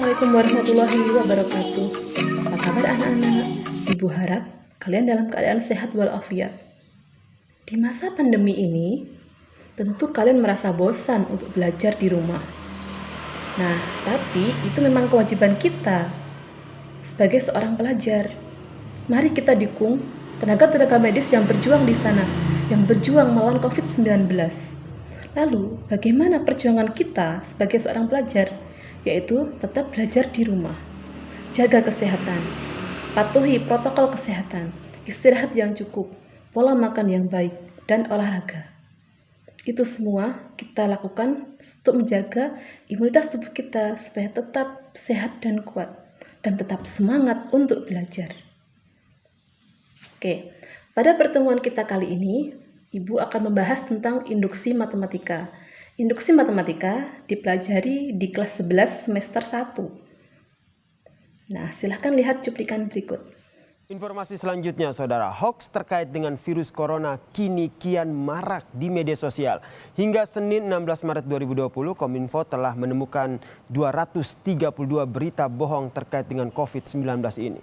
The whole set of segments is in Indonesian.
Assalamualaikum warahmatullahi wabarakatuh. Apa kabar anak-anak? Ibu harap kalian dalam keadaan sehat walafiat. Di masa pandemi ini, tentu kalian merasa bosan untuk belajar di rumah. Nah, tapi itu memang kewajiban kita sebagai seorang pelajar. Mari kita dukung tenaga-tenaga medis yang berjuang di sana, yang berjuang melawan COVID-19. Lalu, bagaimana perjuangan kita sebagai seorang pelajar? Yaitu tetap belajar di rumah. Jaga kesehatan, patuhi protokol kesehatan, istirahat yang cukup, pola makan yang baik, dan olahraga. Itu semua kita lakukan untuk menjaga imunitas tubuh kita supaya tetap sehat dan kuat, dan tetap semangat untuk belajar. Oke, pada pertemuan kita kali ini, Ibu akan membahas tentang induksi matematika. Induksi matematika dipelajari di kelas 11 semester 1. Nah, silahkan lihat cuplikan berikut. Informasi selanjutnya, saudara, hoax terkait dengan virus corona kini kian marak di media sosial. Hingga Senin 16 Maret 2020, Kominfo telah menemukan 232 berita bohong terkait dengan COVID-19 ini.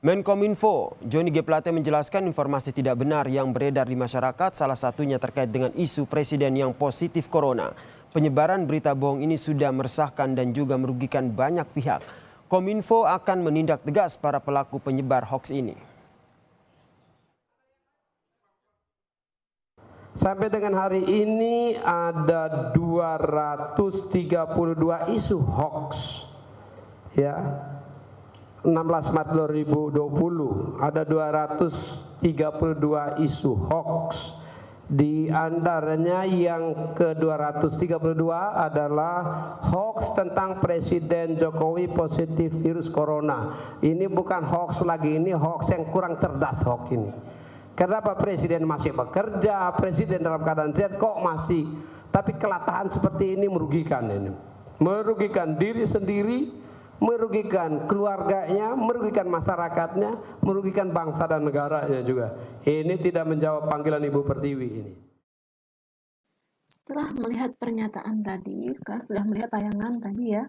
Menkominfo, Johnny G. Plate menjelaskan informasi tidak benar yang beredar di masyarakat, salah satunya terkait dengan isu presiden yang positif corona. Penyebaran berita bohong ini sudah meresahkan dan juga merugikan banyak pihak. Kominfo akan menindak tegas para pelaku penyebar hoax ini. Sampai dengan hari ini ada 232 isu hoax. Ya. 16 Maret 2020 ada 232 isu hoax. Di antaranya yang ke-232 adalah hoax tentang Presiden Jokowi positif virus corona. Ini bukan hoax lagi, ini hoax yang kurang cerdas hoax ini. Kenapa Presiden masih bekerja, Presiden dalam keadaan sehat kok masih, tapi kelatahan seperti ini merugikan ini. Merugikan diri sendiri, merugikan keluarganya, merugikan masyarakatnya, merugikan bangsa dan negaranya juga. Ini tidak menjawab panggilan Ibu Pertiwi ini. Setelah melihat pernyataan tadi, kan sudah melihat tayangan tadi ya,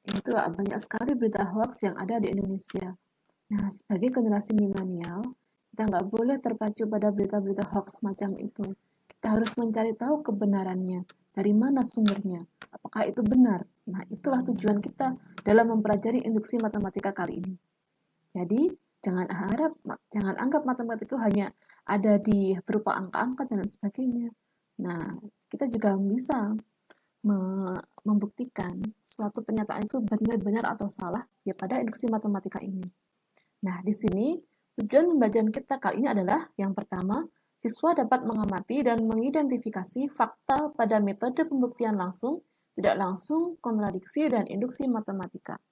itu banyak sekali berita hoax yang ada di Indonesia. Nah, sebagai generasi milenial, kita nggak boleh terpacu pada berita-berita hoax macam itu. Kita harus mencari tahu kebenarannya, dari mana sumbernya, apakah itu benar. Nah, itulah tujuan kita dalam mempelajari induksi matematika kali ini. Jadi, jangan anggap matematika itu hanya ada di berupa angka-angka dan sebagainya. Nah, kita juga bisa membuktikan suatu pernyataan itu benar-benar atau salah ya pada induksi matematika ini. Nah, di sini tujuan pembelajaran kita kali ini adalah yang pertama, siswa dapat mengamati dan mengidentifikasi fakta pada metode pembuktian langsung, tidak langsung, kontradiksi, dan induksi matematika.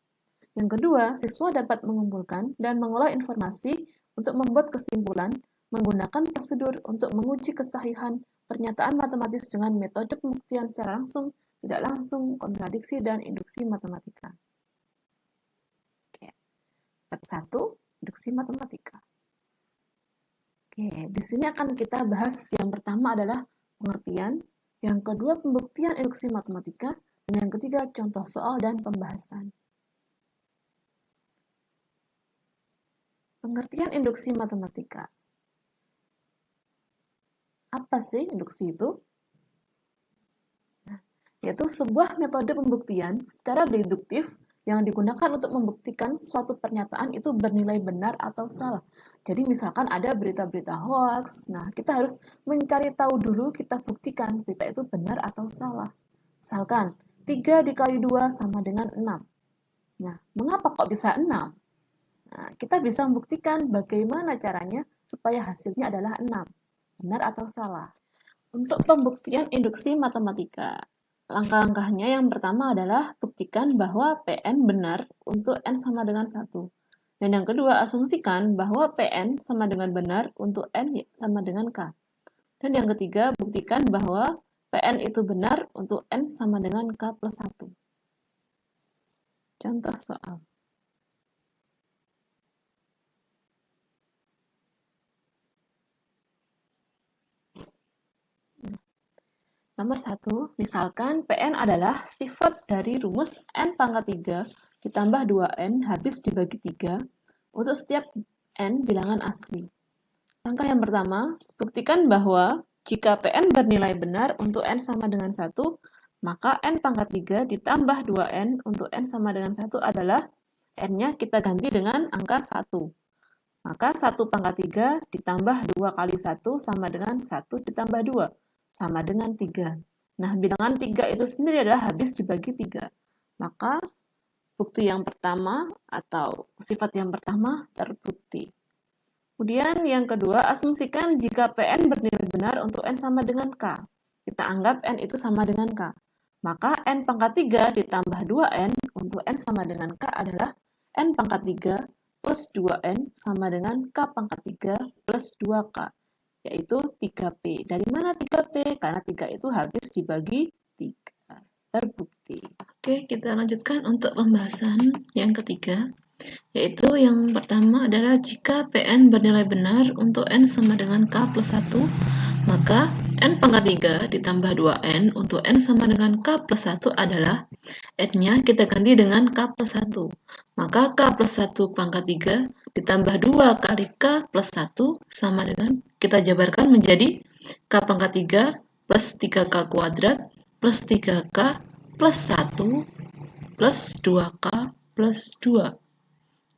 Yang kedua, siswa dapat mengumpulkan dan mengolah informasi untuk membuat kesimpulan menggunakan prosedur untuk menguji kesahihan pernyataan matematis dengan metode pembuktian secara langsung, tidak langsung, kontradiksi, dan induksi matematika. Oke. Bab 1, induksi matematika. Oke, di sini akan kita bahas yang pertama adalah pengertian, yang kedua pembuktian induksi matematika, dan yang ketiga contoh soal dan pembahasan. Pengertian induksi matematika. Apa sih induksi itu? Nah, yaitu sebuah metode pembuktian secara deduktif yang digunakan untuk membuktikan suatu pernyataan itu bernilai benar atau salah. Jadi misalkan ada berita-berita hoax, nah kita harus mencari tahu dulu, kita buktikan berita itu benar atau salah. Misalkan, 3 dikali 2 sama dengan 6. Nah, mengapa kok bisa 6? Nah, kita bisa membuktikan bagaimana caranya supaya hasilnya adalah 6. Benar atau salah? Untuk pembuktian induksi matematika, langkah-langkahnya yang pertama adalah buktikan bahwa Pn benar untuk N sama dengan 1. Dan yang kedua, asumsikan bahwa Pn sama dengan benar untuk N sama dengan K. Dan yang ketiga, buktikan bahwa Pn itu benar untuk N sama dengan K plus 1. Contoh soal. Nomor 1, misalkan Pn adalah sifat dari rumus n pangkat 3 ditambah 2n habis dibagi 3 untuk setiap n bilangan asli. Langkah yang pertama, buktikan bahwa jika Pn bernilai benar untuk n sama dengan 1, maka n pangkat 3 ditambah 2n untuk n sama dengan 1 adalah n-nya kita ganti dengan angka 1. Maka 1 pangkat 3 ditambah 2 kali 1 sama dengan 1 ditambah 2, sama dengan 3. Nah, bilangan 3 itu sendiri adalah habis dibagi 3. Maka bukti yang pertama atau sifat yang pertama terbukti. Kemudian yang kedua, asumsikan jika Pn bernilai benar untuk n sama dengan K. Kita anggap n itu sama dengan K. Maka n pangkat 3 ditambah 2n untuk n sama dengan K adalah n pangkat 3 plus 2n sama dengan K pangkat 3 plus 2K, yaitu 3P. Dari mana 3P? Karena 3 itu habis dibagi 3. Terbukti. Oke, kita lanjutkan untuk pembahasan yang ketiga, yaitu yang pertama adalah jika Pn bernilai benar untuk n sama dengan K plus 1, maka n pangkat 3 ditambah 2n untuk n sama dengan K plus 1 adalah n-nya kita ganti dengan K plus 1. Maka K plus 1 pangkat 3 ditambah 2 kali K plus 1 sama dengan, kita jabarkan menjadi K pangkat 3 plus 3K kuadrat plus 3K plus 1 plus 2K plus 2.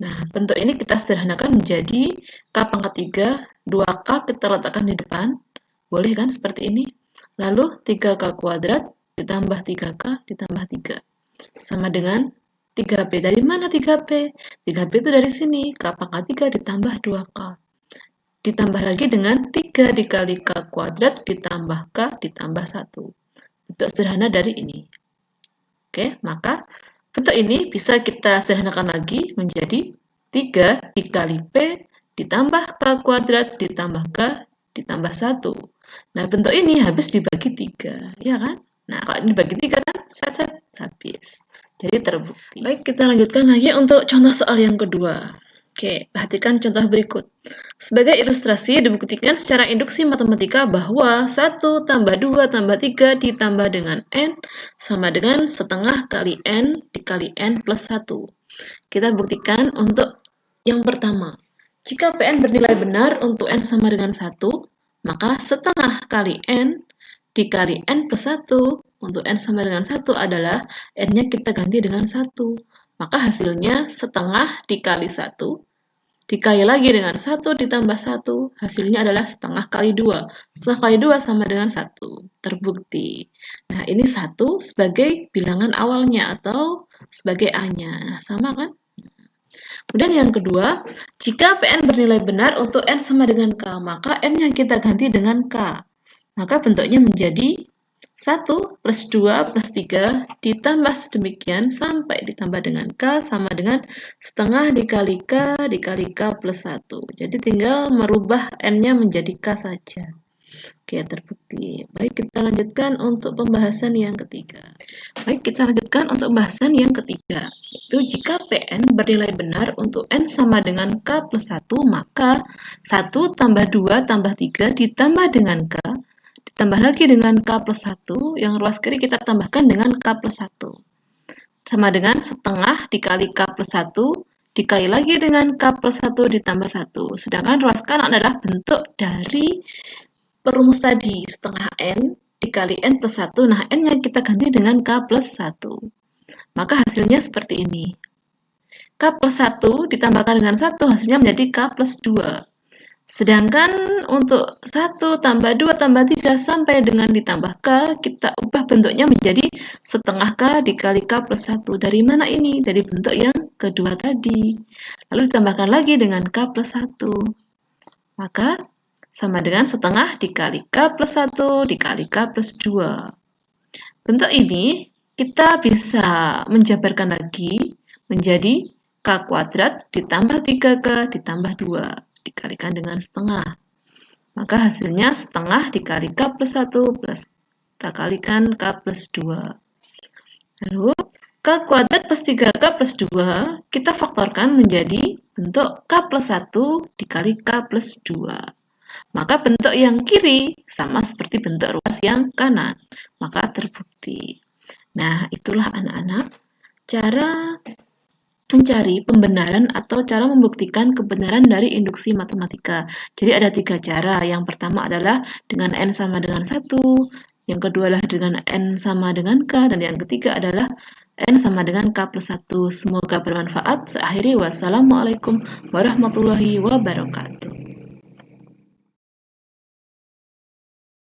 Nah, bentuk ini kita sederhanakan menjadi K pangkat 3, 2K kita letakkan di depan. Boleh kan seperti ini? Lalu 3K kuadrat ditambah 3K ditambah 3. Sama dengan 3P. Dari mana 3P? 3P itu dari sini. K pangkat 3 ditambah 2K. Ditambah lagi dengan 3 dikali K kuadrat ditambah K ditambah 1. Bentuk sederhana dari ini. Oke, maka bentuk ini bisa kita sederhanakan lagi menjadi 3 dikali P ditambah K kuadrat ditambah K ditambah 1. Nah, bentuk ini habis dibagi 3, ya kan? Nah, kalau dibagi 3 kan set habis. Jadi terbukti. Baik, kita lanjutkan lagi untuk contoh soal yang kedua. Oke, perhatikan contoh berikut. Sebagai ilustrasi, dibuktikan secara induksi matematika bahwa 1 tambah 2 tambah 3 ditambah dengan n sama dengan setengah kali n dikali n plus 1. Kita buktikan untuk yang pertama. Jika Pn bernilai benar untuk n sama dengan 1, maka setengah kali n dikali n plus 1 untuk n sama dengan 1 adalah n-nya kita ganti dengan 1. Maka hasilnya setengah dikali 1 dikali lagi dengan 1 ditambah 1, hasilnya adalah setengah kali 2. Setengah kali 2 sama dengan 1. Terbukti. Nah, ini 1 sebagai bilangan awalnya atau sebagai A-nya. Nah, sama kan? Kemudian yang kedua, jika Pn bernilai benar untuk n sama dengan K, maka n-nya kita ganti dengan K. Maka bentuknya menjadi 1 plus 2 plus 3 ditambah sedemikian sampai ditambah dengan K sama dengan setengah dikali K plus 1. Jadi tinggal merubah N-nya menjadi K saja. Oke, terbukti. Baik, kita lanjutkan untuk pembahasan yang ketiga. Yaitu jika Pn bernilai benar untuk N sama dengan K plus 1, maka 1 tambah 2 tambah 3 ditambah dengan K ditambah lagi dengan K plus 1, yang ruas kiri kita tambahkan dengan K plus 1. Sama dengan setengah dikali K plus 1, dikali lagi dengan K plus 1 ditambah 1. Sedangkan ruas kanan adalah bentuk dari perumus tadi, setengah N dikali N plus 1. Nah, N-nya kita ganti dengan K plus 1. Maka hasilnya seperti ini. K plus 1 ditambahkan dengan 1, hasilnya menjadi K plus 2. Sedangkan untuk 1 tambah 2 tambah 3 sampai dengan ditambah K, kita ubah bentuknya menjadi setengah K dikali K plus 1. Dari mana ini? Dari bentuk yang kedua tadi. Lalu ditambahkan lagi dengan K plus 1. Maka sama dengan setengah dikali K plus 1 dikali K plus 2. Bentuk ini kita bisa menjabarkan lagi menjadi K kuadrat ditambah 3K ditambah 2. Dikalikan dengan setengah. Maka hasilnya setengah dikali K plus 1 plus kita kalikan K plus 2. Lalu K kuadrat plus 3K plus 2 kita faktorkan menjadi bentuk K plus 1 dikali K plus 2. Maka bentuk yang kiri sama seperti bentuk ruas yang kanan. maka terbukti. Nah, itulah anak-anak cara mencari pembenaran atau cara membuktikan kebenaran dari induksi matematika. Jadi ada 3 cara. Yang pertama adalah dengan N sama dengan 1, yang kedua adalah dengan N sama dengan K, dan yang ketiga adalah N sama dengan K plus 1. Semoga bermanfaat. Saya akhiri, wassalamualaikum warahmatullahi wabarakatuh.